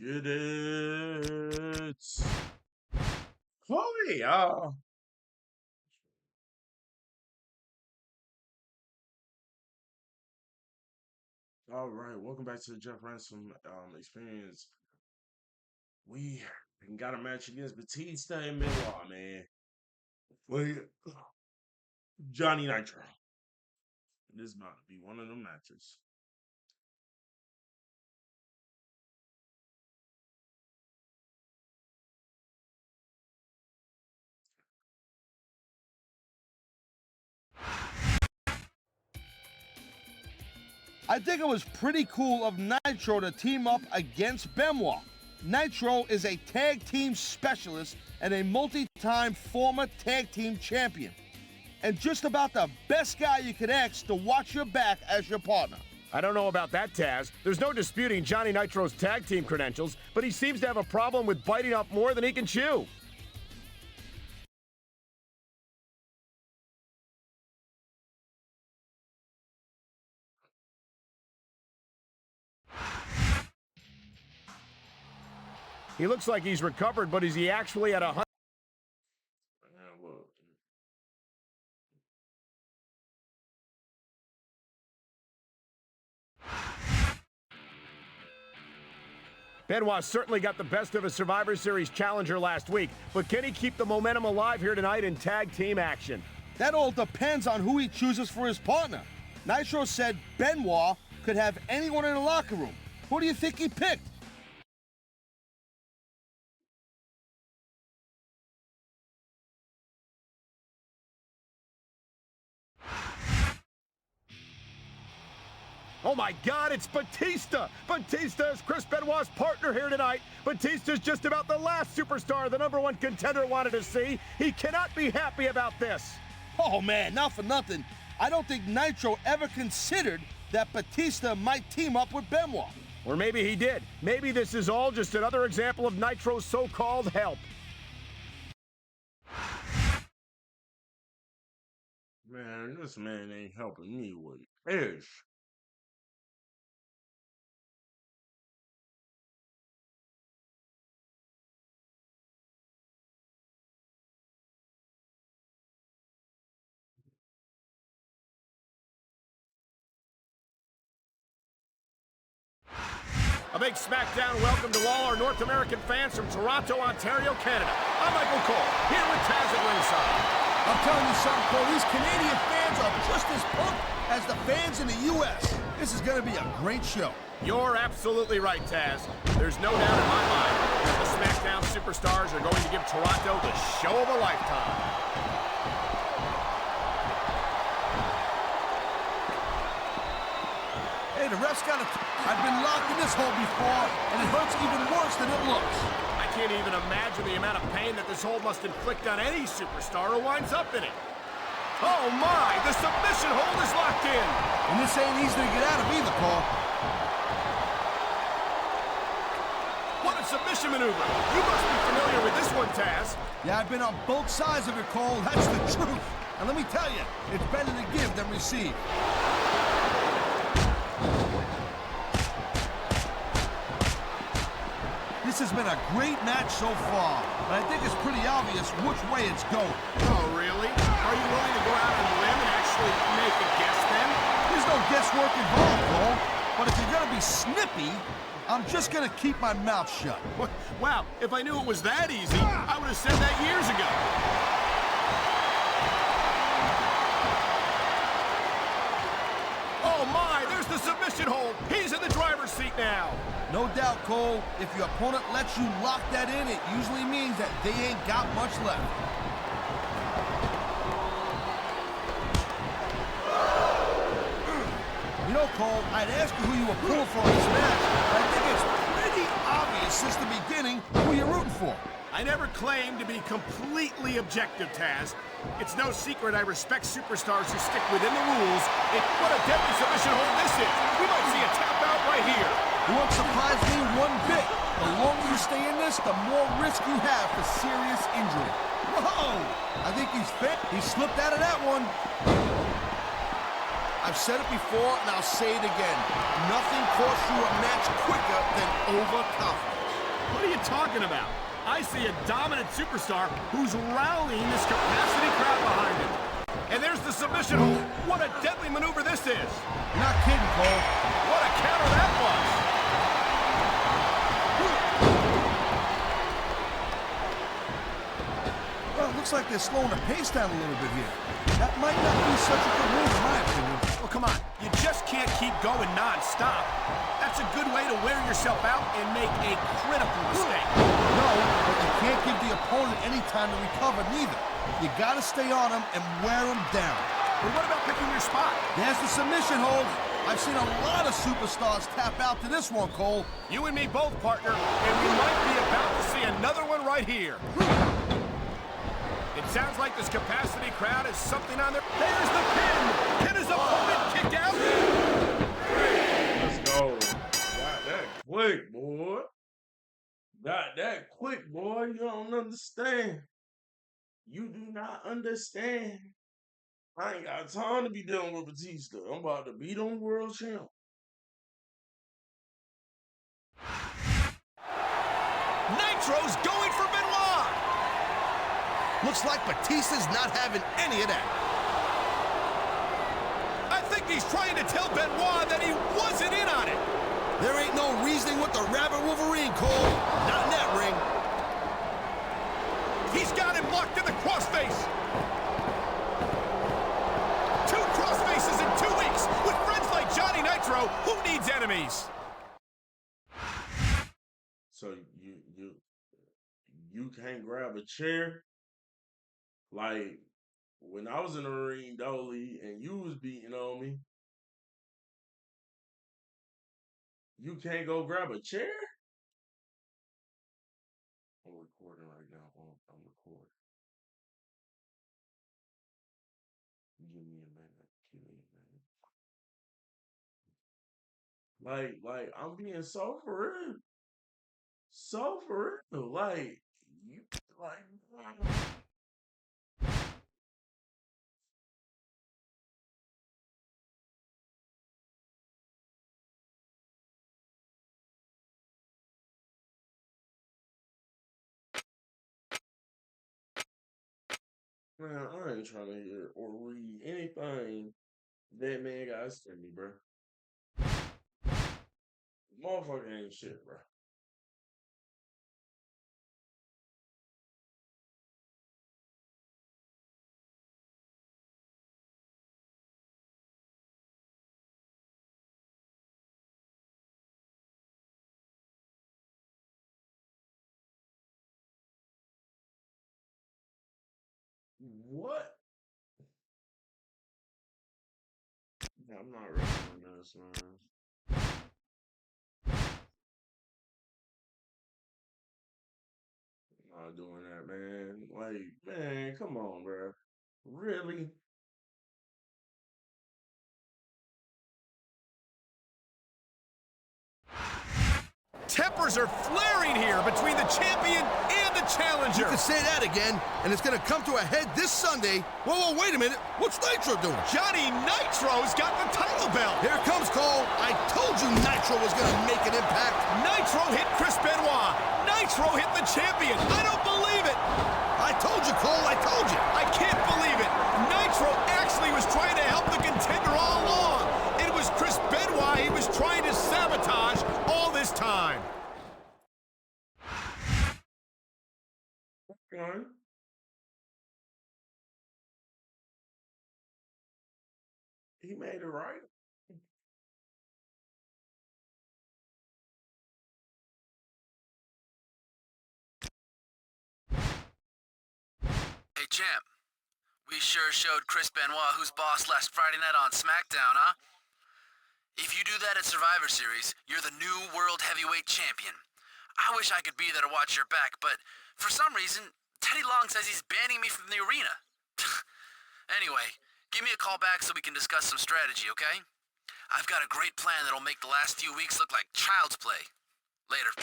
Get it. Oh, yeah. All right, welcome back to the Jeff Ransom experience. We got a match against Batista and Benoit, man. Well, Johnny Nitro. This is about to be one of them matches. I think it was pretty cool of Nitro to team up against Benoit. Nitro is a tag team specialist and a multi-time former tag team champion. And just about the best guy you could ask to watch your back as your partner. I don't know about that, Taz. There's no disputing Johnny Nitro's tag team credentials, but he seems to have a problem with biting up more than he can chew. He looks like he's recovered, but is he actually at 100? Benoit certainly got the best of a Survivor Series challenger last week, but can he keep the momentum alive here tonight in tag team action? That all depends on who he chooses for his partner. Nitro said Benoit could have anyone in the locker room. Who do you think he picked? Oh my God, it's Batista! Batista is Chris Benoit's partner here tonight. Batista's just about the last superstar the #1 contender wanted to see. He cannot be happy about this. Oh man, not for nothing. I don't think Nitro ever considered that Batista might team up with Benoit. Or maybe he did. Maybe this is all just another example of Nitro's so-called help. Man, this man ain't helping me with ish. A big SmackDown welcome to all our North American fans from Toronto, Ontario, Canada. I'm Michael Cole, here with Taz at ringside. I'm telling you something, Cole, these Canadian fans are just as pumped as the fans in the U.S. This is going to be a great show. You're absolutely right, Taz. There's no doubt in my mind that the SmackDown superstars are going to give Toronto the show of a lifetime. Hey, the ref's got a... I've been locked in this hole before, and it hurts even worse than it looks. I can't even imagine the amount of pain that this hold must inflict on any superstar who winds up in it. Oh my, the submission hold is locked in. And this ain't easy to get out of either, Cole. What a submission maneuver. You must be familiar with this one, Taz. Yeah, I've been on both sides of it, Cole. That's the truth. And let me tell you, it's better to give than receive. This has been a great match so far, but I think it's pretty obvious which way it's going. Oh, really? Are you willing to go out on a limb and actually make a guess then? There's no guesswork involved, Cole. But if you're going to be snippy, I'm just going to keep my mouth shut. Wow, if I knew it was that easy, I would have said that years ago. Oh my, there's the submission hold. He's in the driver's seat now. No doubt, Cole, if your opponent lets you lock that in, it usually means that they ain't got much left. You know, Cole, I'd ask you who you were pulling for in this match, but I think it's pretty obvious since the beginning who you're rooting for. I never claimed to be completely objective, Taz. It's no secret I respect superstars who stick within the rules. And what a deadly submission hold this is. We might see a tap out right here. You won't surprise me one bit. The longer you stay in this, the more risk you have for serious injury. Whoa! I think he's fit. He slipped out of that one. I've said it before, and I'll say it again. Nothing costs you a match quicker than overconfidence. What are you talking about? I see a dominant superstar who's rallying this capacity crowd behind him. And there's the submission hold. What a deadly maneuver this is. You're not kidding, Cole. What a counter that was. Well, it looks like they're slowing the pace down a little bit here. That might not be such a good move, in my opinion. Well, come on. You just can't keep going non-stop. That's a good way to wear yourself out and make a critical mistake. No, but you can't give the opponent any time to recover, neither. You gotta stay on him and wear him down. But what about picking your spot? There's the submission hold. I've seen a lot of superstars tap out to this one, Cole. You and me both, partner, and we might be about to see another one right here. It sounds like this capacity crowd has something on their... There's the pin! Can his opponent kick out? Let's go. Got that quick, boy. Got that quick, boy. You don't understand. You do not understand. I ain't got time to be dealing with Batista. I'm about to beat on world champ. Nitro's going for Benoit! Looks like Batista's not having any of that. I think he's trying to tell Benoit that he wasn't in on it. There ain't no reasoning with the Rabbit Wolverine, Cole. Not in that ring. He's got him locked in the crossface. 2 crossfaces in 2 weeks. With friends like Johnny Nitro, who needs enemies? So you can't grab a chair? Like when I was in the ring, Dolly, and you was beating on me, you can't go grab a chair? I'm recording right now. I'm recording. Give me a minute. Give me a minute. Like I'm being so for real. So for real. Like you like man, I ain't trying to hear or read anything that man got to send me, bro. Motherfucker ain't shit, bro. What? Yeah, I'm not ready for this, man. I'm not doing that, man. Like, man, come on, bro. Really? Tempers are flaring here between the champion and the challenger. You could say that again, and it's gonna come to a head this Sunday. Whoa, wait a minute. What's Nitro doing? Johnny Nitro's got the title belt. Here comes Cole. I told you Nitro was gonna make an impact. Nitro hit Chris Benoit. Nitro hit the champion. I don't believe it. I told you, Cole. I told you. I can't believe it. Nitro actually was trying to help the contender all along. It was Chris Benoit he was trying to sabotage all this time. Okay. He made it right. Hey, champ. We sure showed Chris Benoit who's boss last Friday night on SmackDown, huh? If you do that at Survivor Series, you're the new World Heavyweight Champion. I wish I could be there to watch your back, but for some reason, Teddy Long says he's banning me from the arena. Anyway, give me a call back so we can discuss some strategy, okay? I've got a great plan that'll make the last few weeks look like child's play. Later.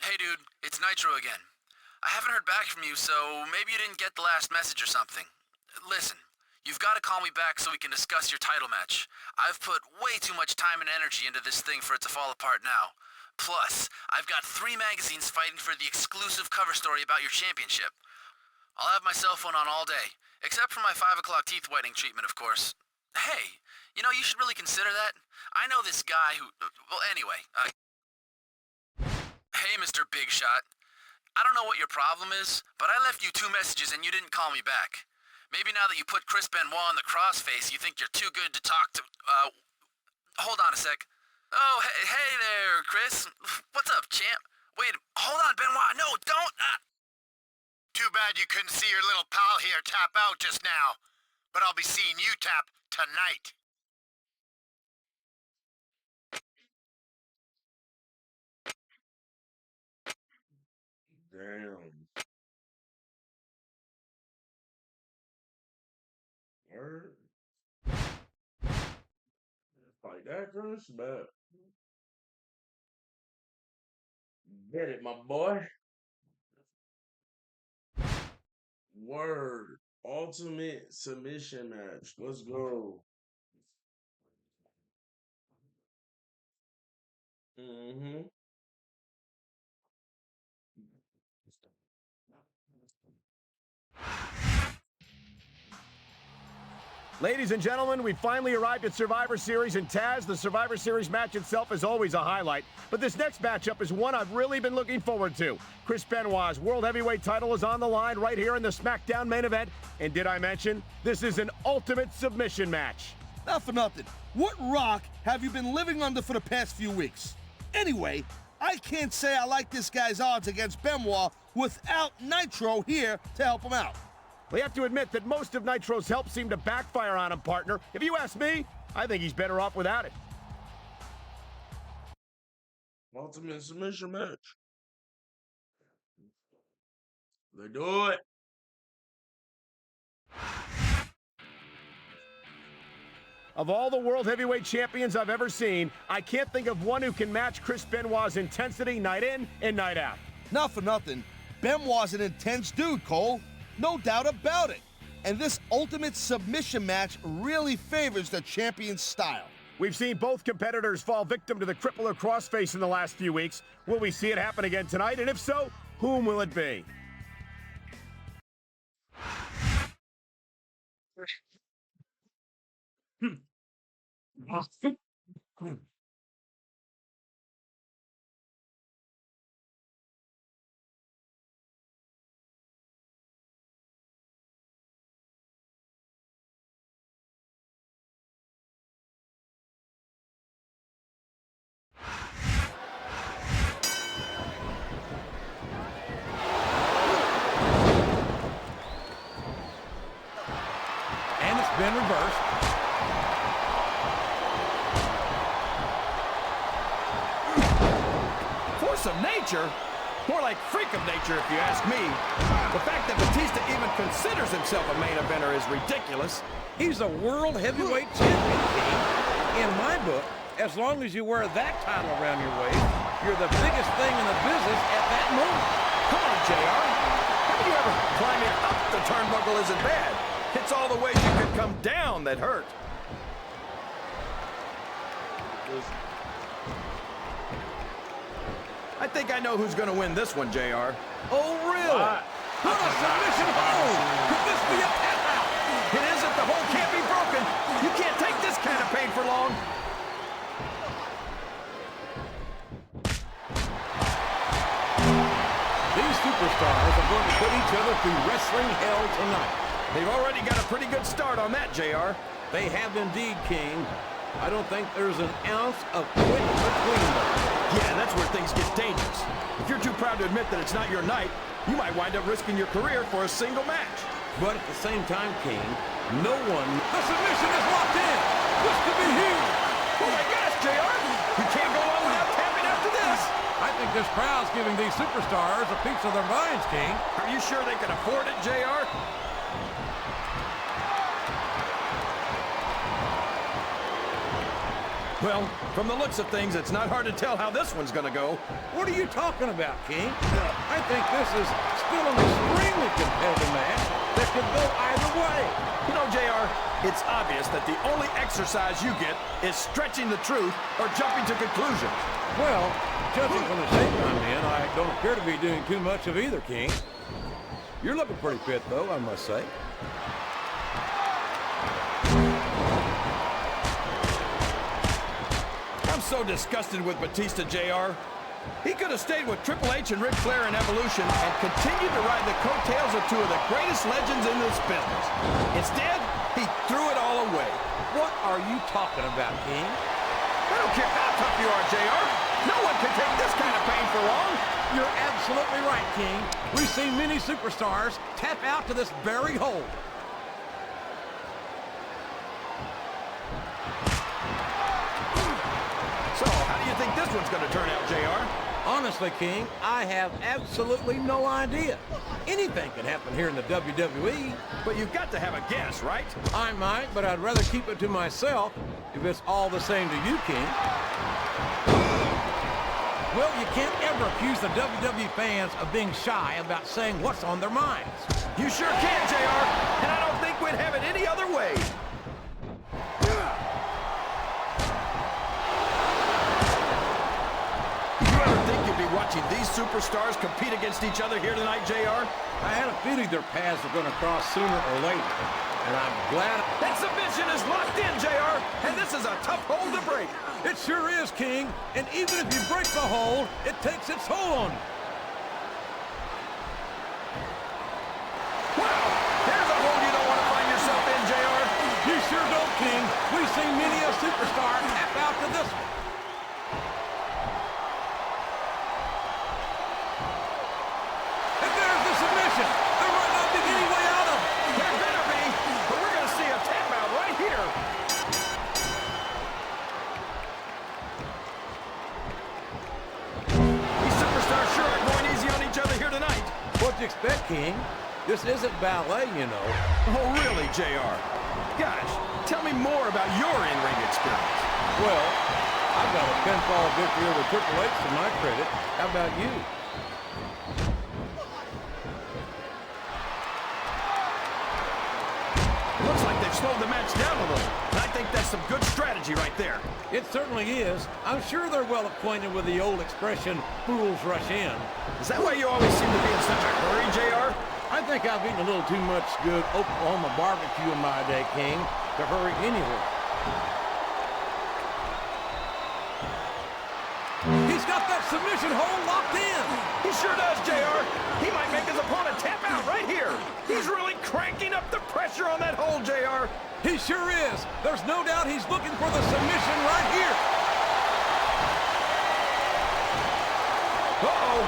Hey dude, it's Nitro again. I haven't heard back from you, so maybe you didn't get the last message or something. Listen, You've got to call me back so we can discuss your title match. I've put way too much time and energy into this thing for it to fall apart now. Plus, I've got 3 magazines fighting for the exclusive cover story about your championship. I'll have my cell phone on all day, except for my 5 o'clock teeth whitening treatment, of course. Hey, you know, you should really consider that. I know this guy who... Well, anyway, Hey, Mr. Big Shot. I don't know what your problem is, but I left you 2 messages and you didn't call me back. Maybe now that you put Chris Benoit on the crossface, you think you're too good to talk to... Hold on a sec. Oh, hey there, Chris. What's up, champ? Wait, hold on, Benoit. No, don't... Too bad you couldn't see your little pal here tap out just now. But I'll be seeing you tap tonight. Damn. Word. Like that, Chris? But get it, my boy. Word. Ultimate submission match. Let's go. Mm-hmm. Ladies and gentlemen, we finally arrived at Survivor Series, and Taz, the Survivor Series match itself is always a highlight. But this next matchup is one I've really been looking forward to. Chris Benoit's World Heavyweight title is on the line right here in the SmackDown main event. And did I mention, this is an ultimate submission match. Not for nothing. What rock have you been living under for the past few weeks? Anyway, I can't say I like this guy's odds against Benoit without Nitro here to help him out. We have to admit that most of Nitro's help seemed to backfire on him, partner. If you ask me, I think he's better off without it. Ultimate submission match. They do it. Of all the World Heavyweight Champions I've ever seen, I can't think of one who can match Chris Benoit's intensity night in and night out. Not for nothing. Benoit's an intense dude, Cole. No doubt about it. And this ultimate submission match really favors the champion's style. We've seen both competitors fall victim to the crippler crossface in the last few weeks. Will we see it happen again tonight? And if so, whom will it be? Been reversed. Force of nature? More like freak of nature, if you ask me. The fact that Batista even considers himself a main eventer is ridiculous. He's a world heavyweight champion, King. In my book, as long as you wear that title around your waist, you're the biggest thing in the business at that moment. Come on, JR. Haven't you ever climbing up the turnbuckle isn't bad? It's all the ways you could come down that hurt. I think I know who's going to win this one, JR. Oh, really? What a submission hold! Could this be a tap out? It isn't. The hold can't be broken. You can't take this kind of pain for long. These superstars are going to put each other through wrestling hell tonight. They've already got a pretty good start on that, JR. They have indeed, King. I don't think there's an ounce of quit between them. Yeah, that's where things get dangerous. If you're too proud to admit that it's not your night, you might wind up risking your career for a single match. But at the same time, King, no one... The submission is locked in! This could be huge! Oh my gosh, JR! You can't go on without tapping after this! I think this crowd's giving these superstars a piece of their minds, King. Are you sure they can afford it, JR? Well, from the looks of things, it's not hard to tell how this one's gonna go. What are you talking about, King? I think this is still an extremely competitive match that could go either way. You know, JR, it's obvious that the only exercise you get is stretching the truth or jumping to conclusions. Well, judging from the shape I'm in, I don't appear to be doing too much of either, King. You're looking pretty fit, though, I must say. I'm so disgusted with Batista, JR. He could have stayed with Triple H and Ric Flair in Evolution and continued to ride the coattails of two of the greatest legends in this business. Instead, he threw it all away. What are you talking about, King? I don't care how tough you are, JR. No one can take this kind of pain for long. You're absolutely right, King. We've seen many superstars tap out to this very hold. So, how do you think this one's going to turn out, JR? Honestly, King, I have absolutely no idea. Anything can happen here in the WWE. But you've got to have a guess, right? I might, but I'd rather keep it to myself if it's all the same to you, King. Well, you can't ever accuse the WWE fans of being shy about saying what's on their minds. You sure can, JR, and I don't think we'd have it any other way. You ever think you'd be watching these superstars compete against each other here tonight, JR? I had a feeling their paths were going to cross sooner or later, and I'm glad... That submission is locked in, JR, and this is a tough hold to break. It sure is, King, and even if you break the hold, it takes its toll on you. Wow, there's a hold you don't want to find yourself in, JR. You sure don't, King. We've seen many a superstar tap out to this one. And there's the submission. There might not be any way out of it. There better be, but we're going to see a tap out right here. These superstars sure are going easy on each other here tonight. What do you expect, King? This isn't ballet, you know. Oh, really, JR? Gosh, tell me more about your in-ring experience. Well, I've got a pinfall victory over Triple H to my credit. How about you? Looks like they've slowed the match down a little. And I think that's some good strategy right there. It certainly is. I'm sure they're well acquainted with the old expression, fools rush in. Is that why you always seem to be in such a hurry, JR? I think I've eaten a little too much good Oklahoma barbecue in my day, King, to hurry anywhere. He's got that submission hold locked in. He sure does, JR. He might make his opponent tap out right here. He's really cranking up the pressure on that hold, JR. He sure is. There's no doubt he's looking for the submission right here. Uh-oh.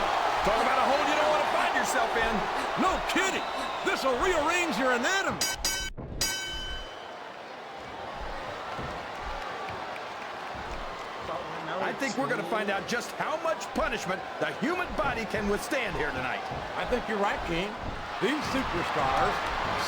Talk about a hold you don't want to find yourself in. No kidding. This will rearrange your anatomy. I think we're going to find out just how much punishment the human body can withstand here tonight. I think you're right, King. These superstars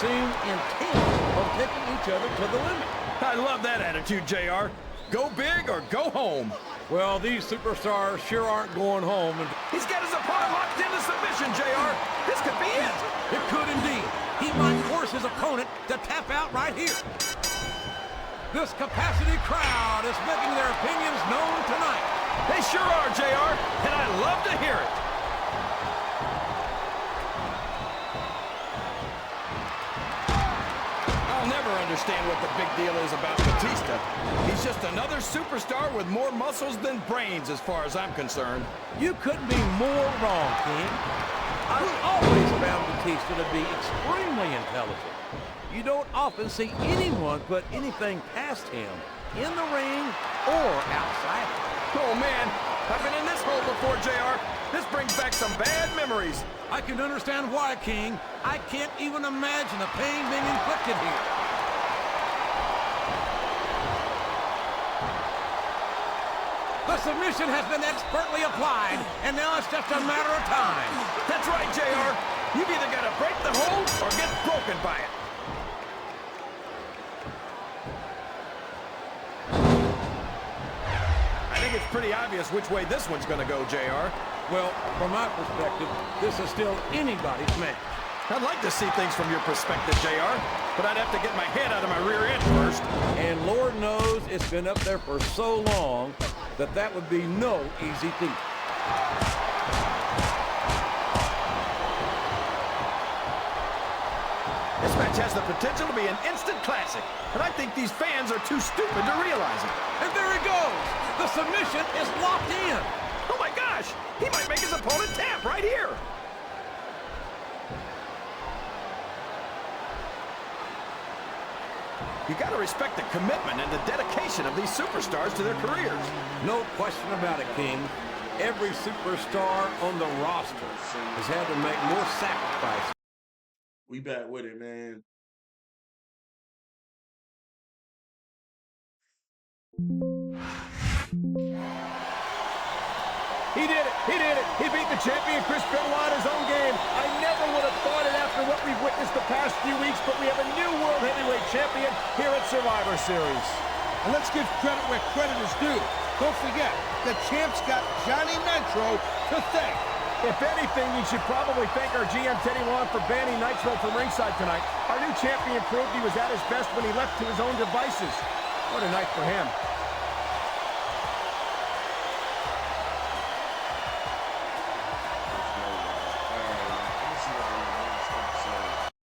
seem intent on taking each other to the limit. I love that attitude, JR. Go big or go home. Well, these superstars sure aren't going home. And He's got his opponent locked into submission, JR. This could be it. it could indeed. He might force his opponent to tap out right here. This capacity crowd is making their opinions known tonight. They sure are, JR, and I love to hear it. I'll never understand what the big deal is about Batista. He's just another superstar with more muscles than brains as far as I'm concerned. You couldn't be more wrong, King. I've always found Batista to be extremely intelligent. You don't often see anyone put anything past him in the ring or outside. Oh, man, I've been in this hole before, JR. This brings back some bad memories. I can understand why, King. I can't even imagine the pain being inflicted here. The submission has been expertly applied, and now it's just a matter of time. That's right, JR. You've either got to break the hold or get broken by it. I think it's pretty obvious which way this one's going to go, JR. Well, from my perspective, this is still anybody's match. I'd like to see things from your perspective, JR, but I'd have to get my head out of my rear end first. And Lord knows it's been up there for so long that that would be no easy feat. This match has the potential to be an instant classic, but I think these fans are too stupid to realize it. And there it goes. The submission is locked in. Oh my gosh, he might make his opponent tap right here. You got to respect the commitment and the dedication of these superstars to their careers. No question about it, King. Every superstar on the roster has had to make more sacrifices. We back with it, man. He did it. He did it. He beat the champion Chris Benoit in his own game. I never would have thought it after what we've witnessed the past few weeks, but we have a new World Heavyweight Champion here at Survivor Series. And let's give credit where credit is due. Don't forget, the champ's got Johnny Nitro to thank. If anything, you should probably thank our GM Teddy Long for banning Nitro from ringside tonight. Our new champion proved he was at his best when he left to his own devices. What a night for him.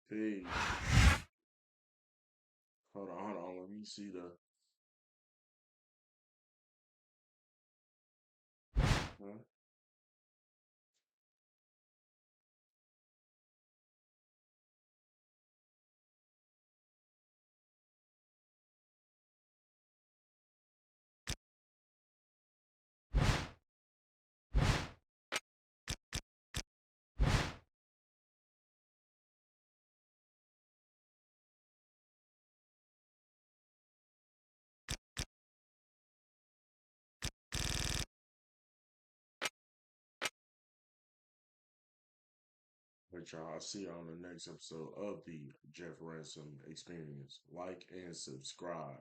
Peace. Hold on. Let me see the. Huh? But y'all, I'll see you on the next episode of the Jeff Ransom Experience. Like and subscribe.